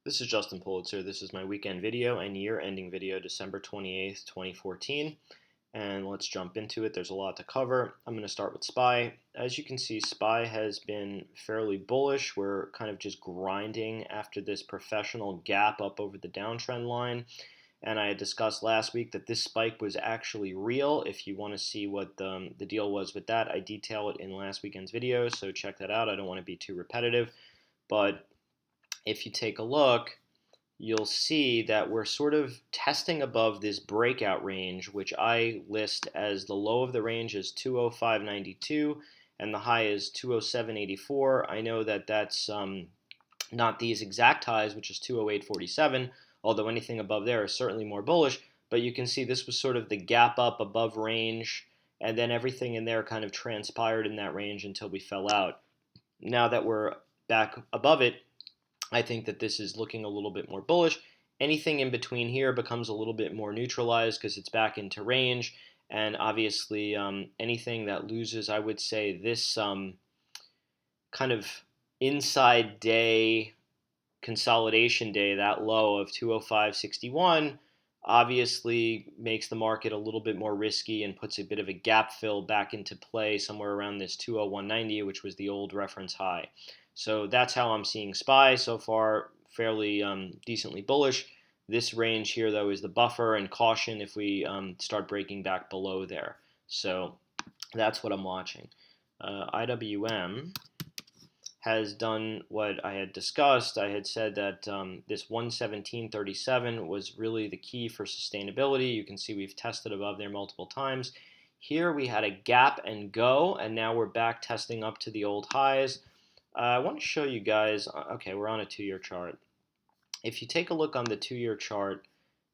This is Justin Pulitzer. This is my weekend video and year-ending video, December 28th, 2014. And let's jump into it. There's a lot to cover. I'm going to start with SPY. As you can see, SPY has been fairly bullish. We're kind of just grinding after this professional gap up over the downtrend line. And I had discussed last week that this spike was actually real. If you want to see what the deal was with that, I detail it in last weekend's video, so check that out. I don't want to be too repetitive. But if you take a look, you'll see that we're sort of testing above this breakout range, which I list as the low of the range is 205.92 and the high is 207.84. I know that that's not these exact highs, which is 208.47, although anything above there is certainly more bullish. But you can see this was sort of the gap up above range, and then everything in there kind of transpired in that range until we fell out. Now that we're back above it, I think that this is looking a little bit more bullish. Anything in between here becomes a little bit more neutralized because it's back into range. And obviously, anything that loses, I would say this kind of inside day, consolidation day, that low of 205.61, obviously makes the market a little bit more risky and puts a bit of a gap fill back into play somewhere around this 201.90, which was the old reference high. So that's how I'm seeing SPY so far, fairly decently bullish. This range here, though, is the buffer, and caution if we start breaking back below there. So that's what I'm watching. IWM has done what I had discussed. I had said that this 117.37 was really the key for sustainability. You can see we've tested above there multiple times. Here we had a gap and go, and now we're back testing up to the old highs. I want to show you guys, okay, we're on a 2-year chart. If you take a look on the 2-year chart,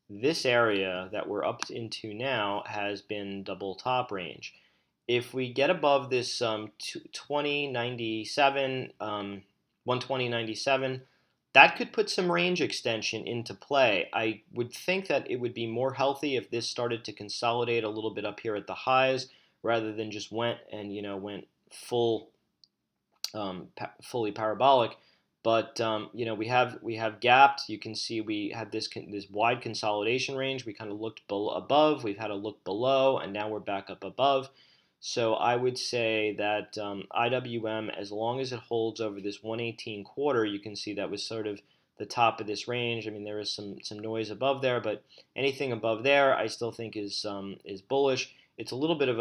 this area that we're up into now has been double top range. If we get above this 2097, 120.97, that could put some range extension into play. I would think that it would be more healthy if this started to consolidate a little bit up here at the highs rather than just went and fully parabolic. But we have gapped. You can see we had this wide consolidation range. We kind of looked above. We've had a look below, and now we're back up above. So I would say that IWM, as long as it holds over this 118 quarter, you can see that was sort of the top of this range. I mean, there is some noise above there, but anything above there, I still think is bullish. It's a little bit of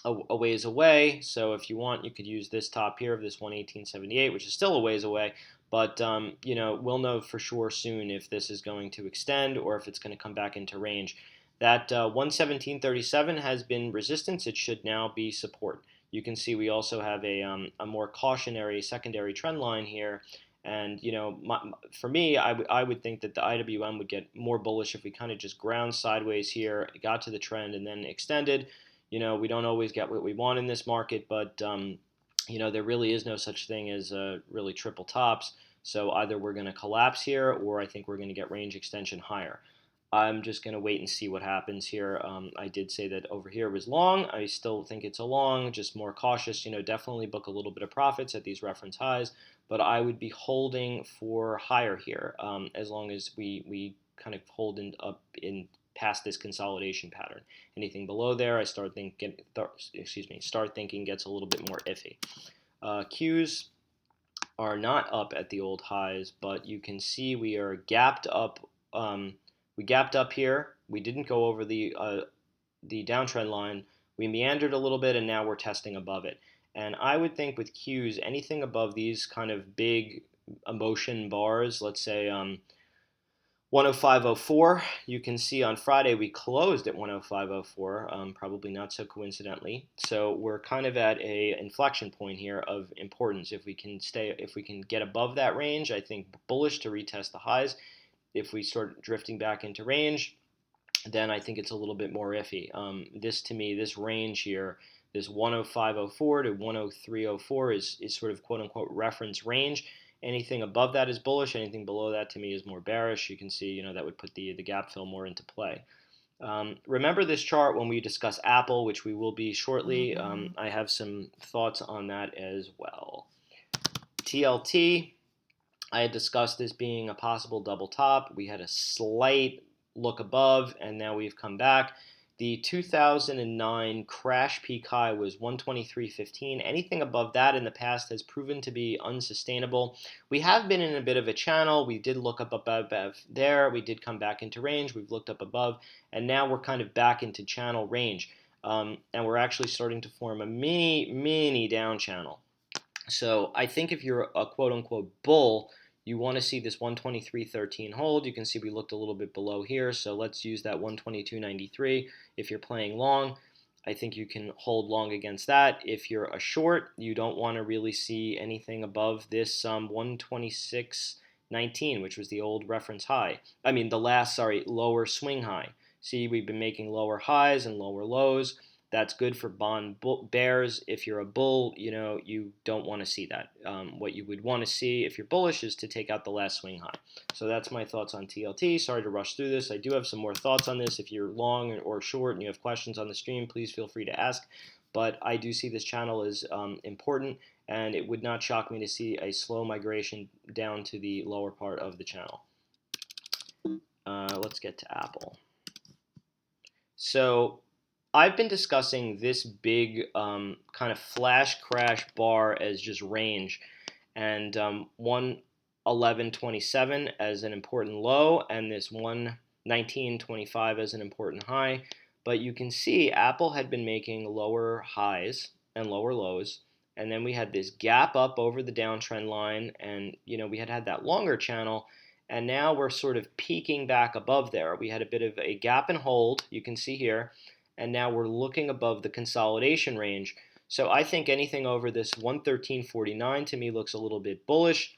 a ways away, so if you want, you could use this top here of this 118.78, which is still a ways away, but we'll know for sure soon if this is going to extend or if it's going to come back into range. That 117.37 has been resistance. It should now be support. You can see we also have a more cautionary secondary trend line here. And for me, I would think that the IWM would get more bullish if we kind of just ground sideways here, got to the trend, and then extended. We don't always get what we want in this market, but there really is no such thing as really triple tops. So either we're going to collapse here, or I think we're going to get range extension higher. I'm just going to wait and see what happens here. I did say that over here was long. I still think it's a long, just more cautious. Definitely book a little bit of profits at these reference highs, but I would be holding for higher here as long as we kind of hold up in past this consolidation pattern. Anything below there, I start thinking gets a little bit more iffy. Qs are not up at the old highs, but you can see we are gapped up. We gapped up here. We didn't go over the downtrend line. We meandered a little bit, and now we're testing above it. And I would think with Qs, anything above these kind of big emotion bars, let's say 105.04, you can see on Friday we closed at 105.04, probably not so coincidentally. So we're kind of at a inflection point here of importance. If we can get above that range, I think bullish to retest the highs. If we start drifting back into range, then I think it's a little bit more iffy. This range here, this 105.04 to 103.04 is sort of quote-unquote reference range. Anything above that is bullish. Anything below that to me is more bearish. You can see, that would put the gap fill more into play. Remember this chart when we discuss Apple, which we will be shortly. I have some thoughts on that as well. TLT. I had discussed this being a possible double top. We had a slight look above, and now we've come back. The 2009 crash peak high was 123.15. Anything above that in the past has proven to be unsustainable. We have been in a bit of a channel. We did look up above there. We did come back into range. We've looked up above, and now we're kind of back into channel range. And we're actually starting to form a mini down channel. So I think if you're a quote-unquote bull, you want to see this 123.13 hold. You can see we looked a little bit below here, so let's use that 122.93. If you're playing long, I think you can hold long against that. If you're a short, you don't want to really see anything above this 126.19, which was the old reference high. I mean, the last, lower swing high. See, we've been making lower highs and lower lows. That's good for bond bears. If you're a bull, you don't want to see that. What you would want to see if you're bullish is to take out the last swing high. So that's my thoughts on TLT. Sorry to rush through this. I do have some more thoughts on this. If you're long or short and you have questions on the stream, please feel free to ask. But I do see this channel as important, and it would not shock me to see a slow migration down to the lower part of the channel. Let's get to Apple. So I've been discussing this big kind of flash crash bar as just range, and 111.27 as an important low, and this 119.25 as an important high. But you can see Apple had been making lower highs and lower lows, and then we had this gap up over the downtrend line, and we had that longer channel. And now we're sort of peaking back above there. We had a bit of a gap and hold, you can see here, and now we're looking above the consolidation range. So I think anything over this 113.49 to me looks a little bit bullish.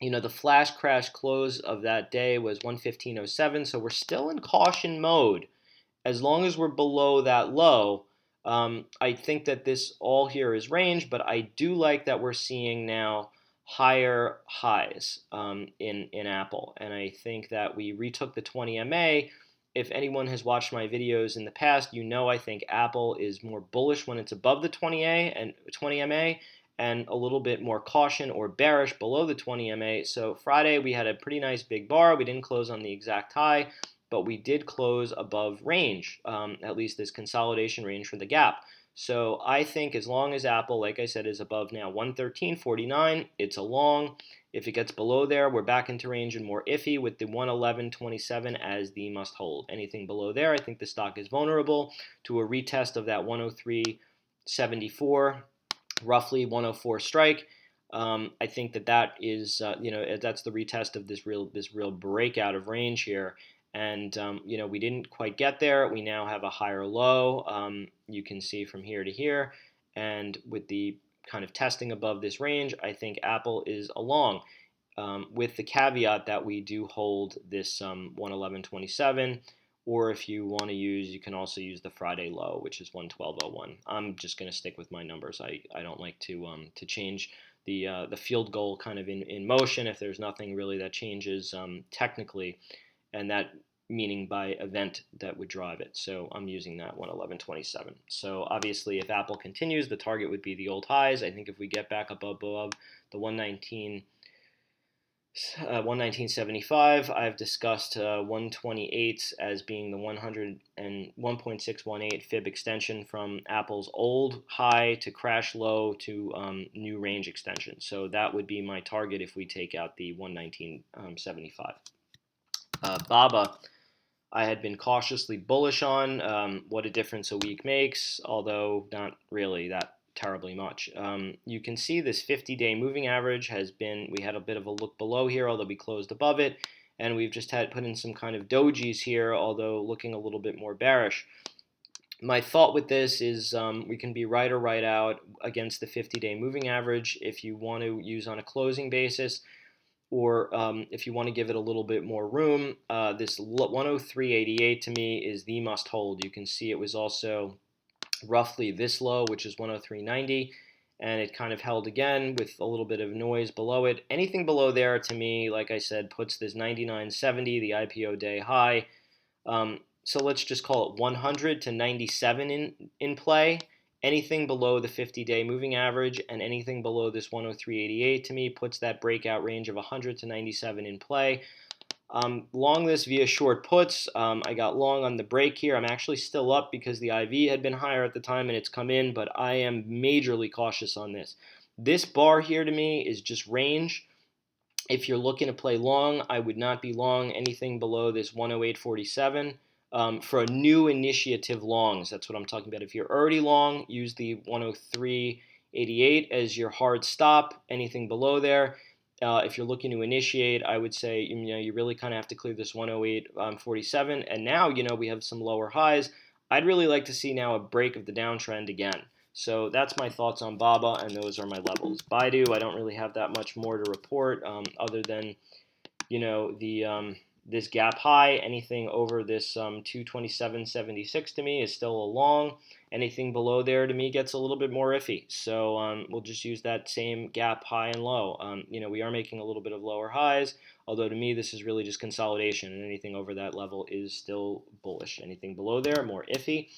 The flash crash close of that day was 115.07, so we're still in caution mode. As long as we're below that low, I think that this all here is range, but I do like that we're seeing now higher highs in Apple, and I think that we retook the 20 MA. If anyone has watched my videos in the past, I think Apple is more bullish when it's above the 20 MA, and a little bit more caution or bearish below the 20 MA. So Friday we had a pretty nice big bar. We didn't close on the exact high, but we did close above range, at least this consolidation range for the gap. So I think as long as Apple, like I said, is above now 113.49, it's a long. If it gets below there, we're back into range and more iffy with the 111.27 as the must hold. Anything below there, I think the stock is vulnerable to a retest of that 103.74, roughly 104 strike. I think that is, that's the retest of this real breakout of range here. And, we didn't quite get there. We now have a higher low, you can see from here to here. And with the kind of testing above this range, I think Apple is a long, with the caveat that we do hold this 111.27. Or if you want to you can also use the Friday low, which is 112.01. I'm just going to stick with my numbers. I don't like to change the field goal kind of in motion if there's nothing really that changes technically, and that meaning by event that would drive it. So I'm using that 111.27. So obviously if Apple continues, the target would be the old highs. I think if we get back up above the 119.75, I've discussed 128 as being the 101.618 fib extension from Apple's old high to crash low to new range extension. So that would be my target if we take out the 119.75. BABA, I had been cautiously bullish on. What a difference a week makes, although not really that terribly much. You can see this 50-day moving average we had a bit of a look below here, although we closed above it, and we've just put in some kind of dojis here, although looking a little bit more bearish. My thought with this is we can be right or right out against the 50-day moving average if you want to use on a closing basis, or if you want to give it a little bit more room. This 103.88 to me is the must hold. You can see it was also roughly this low, which is 103.90, and it kind of held again with a little bit of noise below it. Anything below there to me, like I said, puts this 99.70, the IPO day high. So let's just call it 100 to 97 in play. Anything below the 50-day moving average and anything below this 103.88 to me puts that breakout range of 100 to 97 in play. Long this via short puts. I got long on the break here. I'm actually still up because the IV had been higher at the time and it's come in, but I am majorly cautious on this. This bar here to me is just range. If you're looking to play long, I would not be long anything below this 108.47. For a new initiative longs, that's what I'm talking about. If you're already long, use the 103.88 as your hard stop. Anything below there. If you're looking to initiate, I would say you really kind of have to clear this 108.47. And now we have some lower highs. I'd really like to see now a break of the downtrend again. So that's my thoughts on BABA, and those are my levels. BIDU, I don't really have that much more to report other than this gap high. Anything over this 227.76 to me is still a long. Anything below there to me gets a little bit more iffy. So we'll just use that same gap high and low. We are making a little bit of lower highs, although to me this is really just consolidation, and anything over that level is still bullish. Anything below there, more iffy.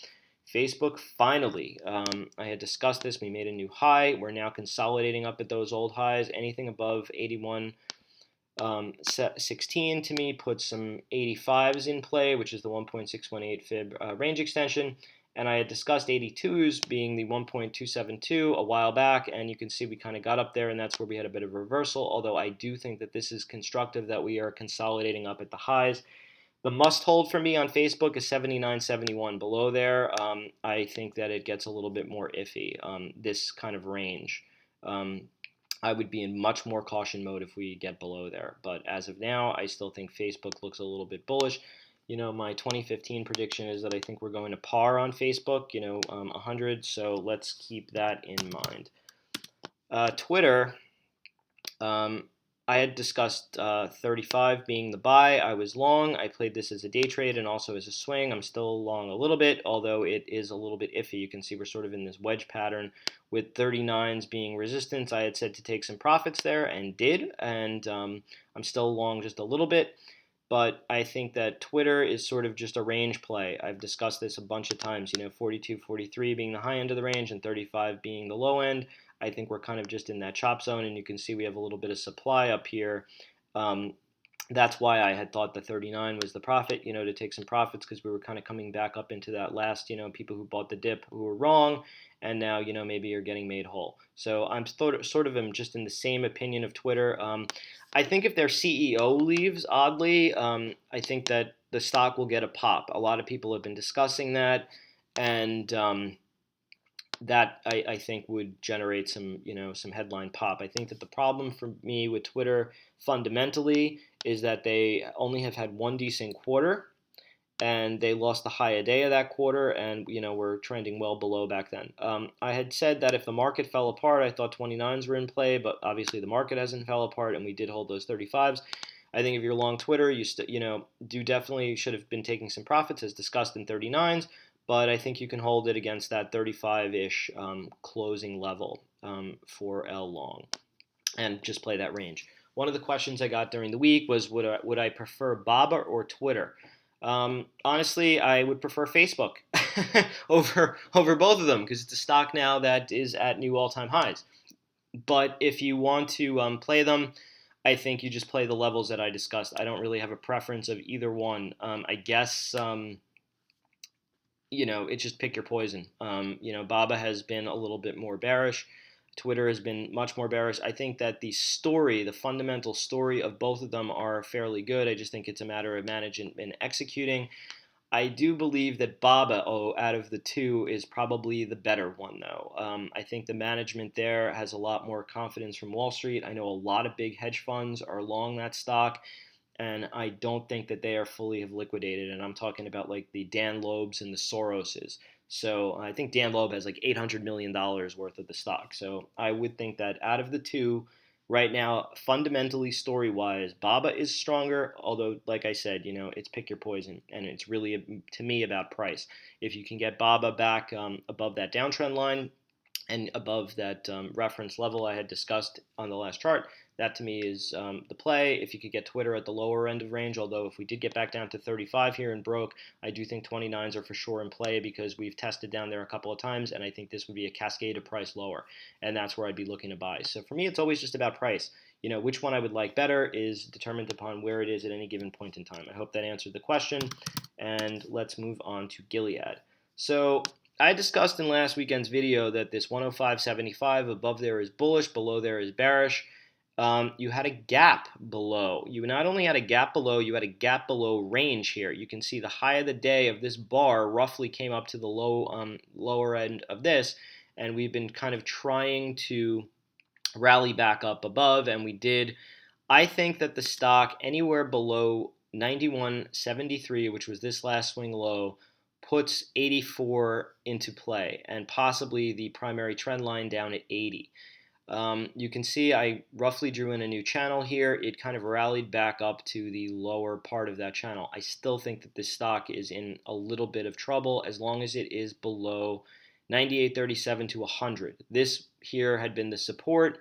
Facebook, finally, I had discussed this. We made a new high. We're now consolidating up at those old highs. Anything above 81.16 to me puts some 85s in play, which is the 1.618 fib range extension. And I had discussed 82s being the 1.272 a while back, and you can see we kind of got up there, and that's where we had a bit of a reversal, although I do think that this is constructive that we are consolidating up at the highs. The must hold for me on Facebook is 79.71. Below there, I think that it gets a little bit more iffy, this kind of range. I would be in much more caution mode if we get below there. But as of now, I still think Facebook looks a little bit bullish. My 2015 prediction is that I think we're going to par on Facebook, 100. So let's keep that in mind. Twitter, I had discussed 35 being the buy. I was long. I played this as a day trade and also as a swing. I'm still long a little bit, although it is a little bit iffy. You can see we're sort of in this wedge pattern with 39s being resistance. I had said to take some profits there and did, and I'm still long just a little bit. But I think that Twitter is sort of just a range play. I've discussed this a bunch of times, 42, 43 being the high end of the range and 35 being the low end. I think we're kind of just in that chop zone, and you can see we have a little bit of supply up here. That's why I had thought the 39 was the profit, to take some profits, because we were kind of coming back up into that last, people who bought the dip who were wrong, and now, maybe you're getting made whole. So I'm sort of am just in the same opinion of Twitter. I think if their CEO leaves, oddly, I think that the stock will get a pop. A lot of people have been discussing that, and that I think would generate some headline pop. I think that the problem for me with Twitter fundamentally is that they only have had one decent quarter, and they lost the high a day of that quarter, and we're trending well below back then. I had said that if the market fell apart, I thought 29s were in play, but obviously the market hasn't fell apart, and we did hold those 35s. I think if you're long Twitter, you definitely should have been taking some profits, as discussed in 39s. But I think you can hold it against that 35-ish closing level for L long, and just play that range. One of the questions I got during the week was, would I prefer BABA or Twitter? Honestly, I would prefer Facebook over both of them, because it's a stock now that is at new all-time highs. But if you want to play them, I think you just play the levels that I discussed. I don't really have a preference of either one. I guess it's just pick your poison. BABA has been a little bit more bearish. Twitter has been much more bearish. I think that the fundamental story of both of them are fairly good. I just think it's a matter of managing and executing. I do believe that BABA, out of the two, is probably the better one, though. I think the management there has a lot more confidence from Wall Street. I know a lot of big hedge funds are long that stock, and I don't think that they are fully have liquidated. And I'm talking about like the Dan Loebs and the Soroses. So I think Dan Loeb has like $800 million worth of the stock. So I would think that out of the two, right now, fundamentally, story-wise, BABA is stronger, although, like I said, it's pick your poison, and it's really, to me, about price. If you can get BABA back above that downtrend line and above that reference level I had discussed on the last chart, That to me is the play. If you could get Twitter at the lower end of range, although if we did get back down to 35 here and broke, I do think 29s are for sure in play because we've tested down there a couple of times, and I think this would be a cascade of price lower, and that's where I'd be looking to buy. So for me, it's always just about price. Which one I would like better is determined upon where it is at any given point in time. I hope that answered the question, and let's move on to Gilead. So I discussed in last weekend's video that this 105.75 above there is bullish, below there is bearish. You had a gap below. You not only had a gap below, you had a gap below range here. You can see the high of the day of this bar roughly came up to the lower end of this, and we've been kind of trying to rally back up above, and we did. I think that the stock anywhere below 91.73, which was this last swing low, puts 84 into play, and possibly the primary trend line down at 80. You can see I roughly drew in a new channel here. It kind of rallied back up to the lower part of that channel. I still think that this stock is in a little bit of trouble as long as it is below 98.37 to 100. This here had been the support.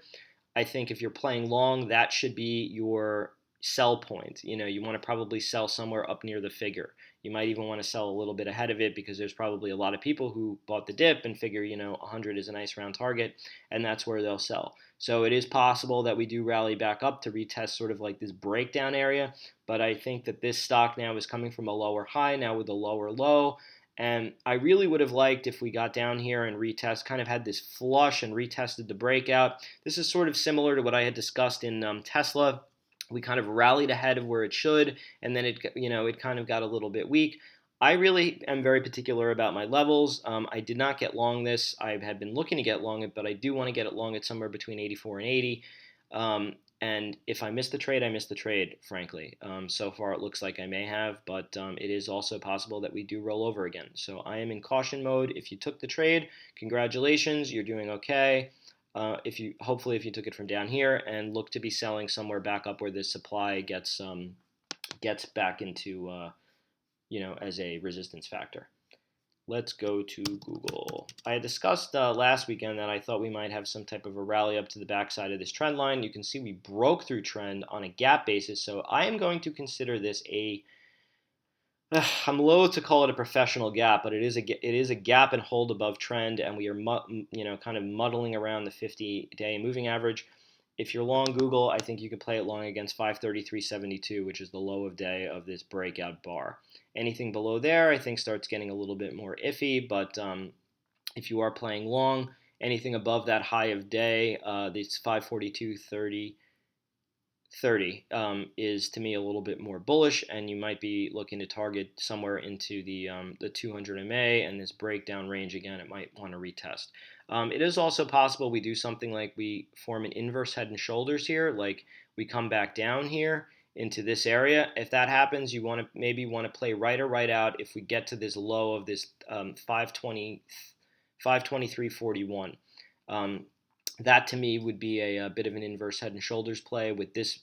I think if you're playing long, that should be your sell point. You want to probably sell somewhere up near the figure. You might even want to sell a little bit ahead of it because there's probably a lot of people who bought the dip and figure, 100 is a nice round target, and that's where they'll sell. So it is possible that we do rally back up to retest sort of like this breakdown area, but I think that this stock now is coming from a lower high now with a lower low. And I really would have liked if we got down here and retest, kind of had this flush and retested the breakout. This is sort of similar to what I had discussed in Tesla. We kind of rallied ahead of where it should, and then it kind of got a little bit weak. I really am very particular about my levels. I did not get long this. I had been looking to get long it, but I do want to get it long at somewhere between 84 and 80. And if I miss the trade, I miss the trade, frankly. So far, it looks like I may have, but it is also possible that we do roll over again. So I am in caution mode. If you took the trade, congratulations, you're doing okay. Hopefully if you took it from down here and look to be selling somewhere back up where the supply gets back into as a resistance factor. Let's go to Google. I had discussed last weekend that I thought we might have some type of a rally up to the backside of this trend line. You can see we broke through trend on a gap basis, so I am going to consider this I'm loath to call it a professional gap, but it is a gap and hold above trend, and we are kind of muddling around the 50-day moving average. If you're long Google, I think you could play it long against 533.72, which is the low of day of this breakout bar. Anything below there, I think, starts getting a little bit more iffy, but if you are playing long, anything above that high of day, this 542.30 is to me a little bit more bullish, and you might be looking to target somewhere into the 200 MA and this breakdown range again. It might want to retest. It is also possible we do something like we form an inverse head and shoulders here, like we come back down here into this area. If that happens, you maybe want to play right or right out if we get to this low of this 523.41. That to me would be a bit of an inverse head and shoulders play with this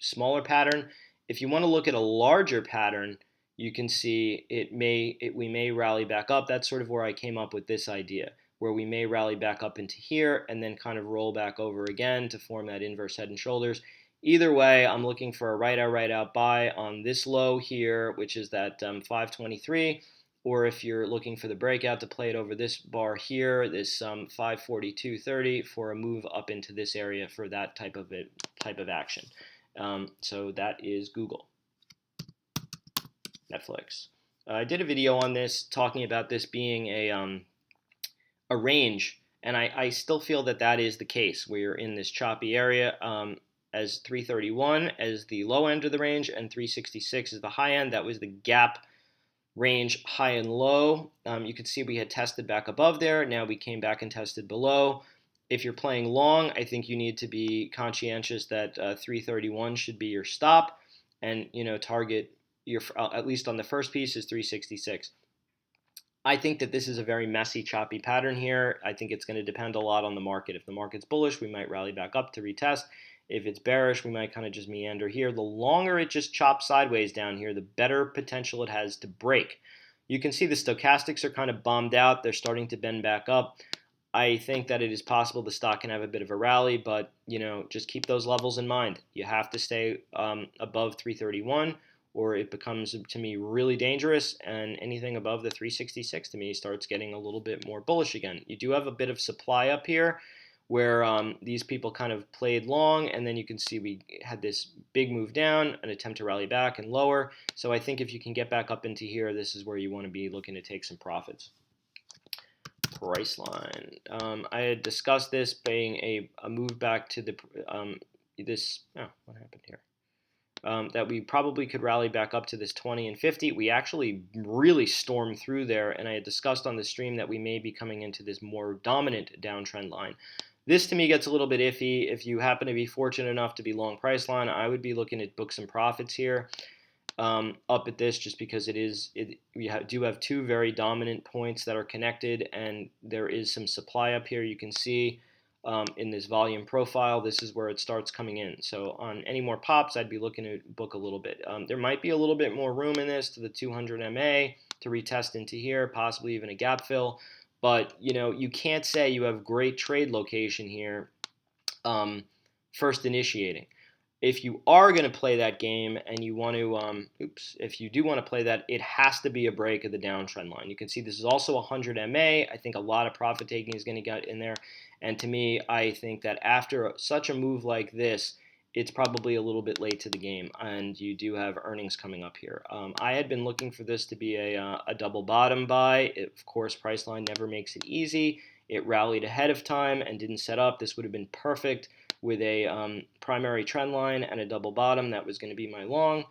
smaller pattern. If you want to look at a larger pattern, you can see we may rally back up. That's sort of where I came up with this idea, where we may rally back up into here and then kind of roll back over again to form that inverse head and shoulders. Either way, I'm looking for a right out buy on this low here, which is that 523. Or if you're looking for the breakout, to play it over this bar here, this 542.30 for a move up into this area for that type of action. So that is Google. Netflix. I did a video on this talking about this being a range, and I still feel that is the case. We're in this choppy area as 331 as the low end of the range and 366 is the high end. That was the gap range high and low. You can see we had tested back above there. Now we came back and tested below. If you're playing long, I think you need to be conscientious that 331 should be your stop, and target your at least on the first piece is 366. I think that this is a very messy, choppy pattern here. I think it's going to depend a lot on the market. If the market's bullish, we might rally back up to retest. If it's bearish, we might kind of just meander here. The longer it just chops sideways down here, the better potential it has to break. You can see the stochastics are kind of bombed out. They're starting to bend back up. I think that it is possible the stock can have a bit of a rally, but just keep those levels in mind. You have to stay above 331, or it becomes to me really dangerous, and anything above the 366 to me starts getting a little bit more bullish again. You do have a bit of supply up here, where these people kind of played long, and then you can see we had this big move down, an attempt to rally back and lower. So I think if you can get back up into here, this is where you want to be looking to take some profits. Price line. I had discussed this being a move back to the what happened here? That we probably could rally back up to this 20 and 50. We actually really stormed through there, and I had discussed on the stream that we may be coming into this more dominant downtrend line. This to me gets a little bit iffy. If you happen to be fortunate enough to be long price line, I would be looking at book some profits here up at this, just because we do have two very dominant points that are connected, and there is some supply up here. You can see in this volume profile, this is where it starts coming in. So on any more pops, I'd be looking to book a little bit. There might be a little bit more room in this to the 200 MA to retest into here, possibly even a gap fill. But you can't say you have great trade location here first initiating. If you are going to play that game and you want to, if you do want to play that, it has to be a break of the downtrend line. You can see this is also 100 MA. I think a lot of profit taking is going to get in there. And to me, I think that after such a move like this, it's probably a little bit late to the game, and you do have earnings coming up here. I had been looking for this to be a double bottom buy. Of course, Priceline never makes it easy. It rallied ahead of time and didn't set up. This would have been perfect with a primary trend line and a double bottom. That was going to be my long.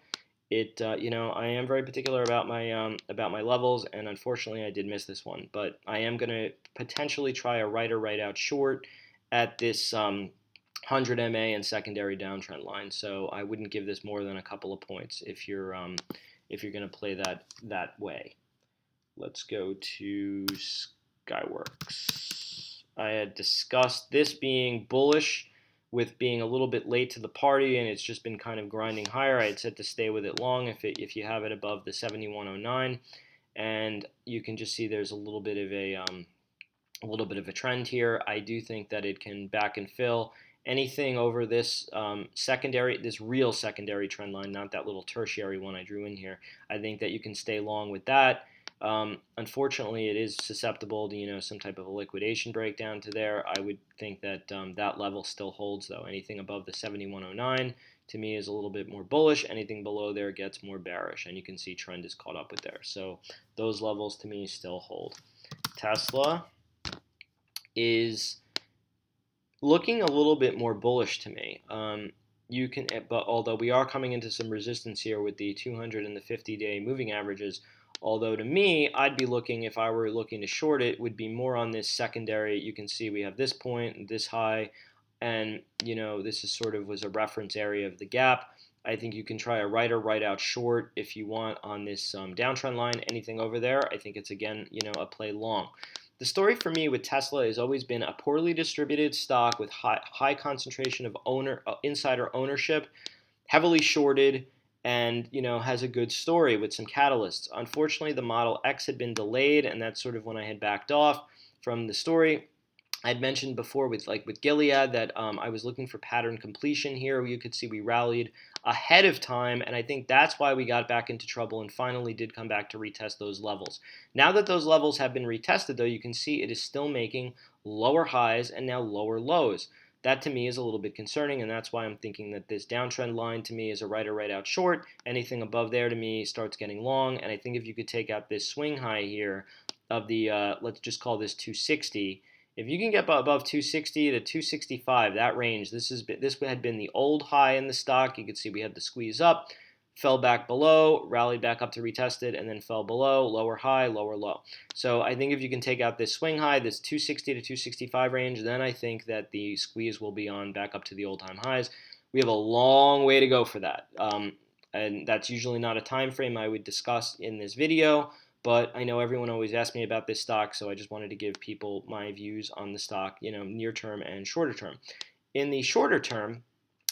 I am very particular about my levels, and unfortunately I did miss this one. But I am going to potentially try a right or right out short at this 100 MA and secondary downtrend line. So I wouldn't give this more than a couple of points if you're going to play that way. Let's go to Skyworks. I had discussed this being bullish with being a little bit late to the party, and it's just been kind of grinding higher. I had said to stay with it long if you have it above the 7109, and you can just see there's a little bit of a trend here. I do think that it can back and fill anything over this this real secondary trend line, not that little tertiary one I drew in here. I think that you can stay long with that. Unfortunately, it is susceptible to some type of a liquidation breakdown to there. I would think that that level still holds, though. Anything above the 7109 to me is a little bit more bullish. Anything below there gets more bearish, and you can see trend is caught up with there. So those levels to me still hold. Tesla is looking a little bit more bullish to me. But although we are coming into some resistance here with the 200 and the 50-day moving averages. Although to me, I'd be looking, if I were looking to short it, would be more on this secondary. You can see we have this point and this high, and this is sort of was a reference area of the gap. I think you can try a right or right out short if you want on this downtrend line. Anything over there, I think it's again a play long. The story for me with Tesla has always been a poorly distributed stock with high concentration of insider ownership, heavily shorted, and has a good story with some catalysts. Unfortunately, the Model X had been delayed, and that's sort of when I had backed off from the story. I'd mentioned before with Gilead that I was looking for pattern completion here. You could see we rallied ahead of time, and I think that's why we got back into trouble and finally did come back to retest those levels. Now that those levels have been retested, though, you can see it is still making lower highs and now lower lows. That to me is a little bit concerning, and that's why I'm thinking that this downtrend line to me is a right or right out short. Anything above there to me starts getting long, and I think if you could take out this swing high here of the, let's just call this 260, if you can get above 260 to 265, that range, this had been the old high in the stock. You can see we had the squeeze up, fell back below, rallied back up to retest it, and then fell below, lower high, lower low. So I think if you can take out this swing high, this 260 to 265 range, then I think that the squeeze will be on back up to the old-time highs. We have a long way to go for that, and that's usually not a time frame I would discuss in this video, but I know everyone always asks me about this stock, so I just wanted to give people my views on the stock, near term and shorter term. In the shorter term,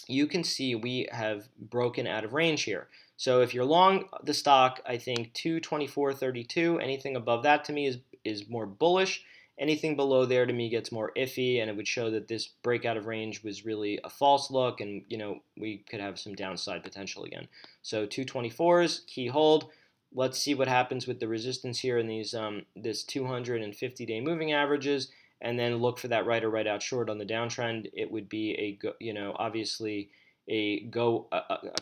you can see we have broken out of range here. So if you're long the stock, I think 224.32, anything above that to me is more bullish. Anything below there to me gets more iffy, and it would show that this breakout of range was really a false look, and we could have some downside potential again. So 224s, key hold. Let's see what happens with the resistance here in these this 250-day moving averages, and then look for that right or right out short on the downtrend. It would be obviously a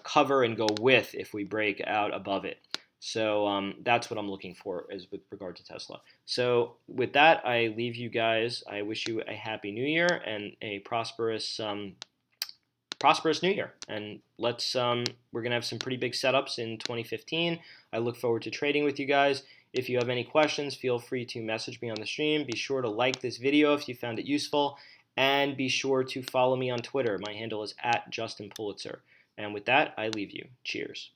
cover and go with if we break out above it. So that's what I'm looking for as with regard to Tesla. So with that, I leave you guys. I wish you a happy new year and a prosperous new year. And we're gonna have some pretty big setups in 2015. I look forward to trading with you guys. If you have any questions, feel free to message me on the stream. Be sure to like this video if you found it useful, and be sure to follow me on Twitter. My handle is @JustinPulitzer. And with that, I leave you. Cheers.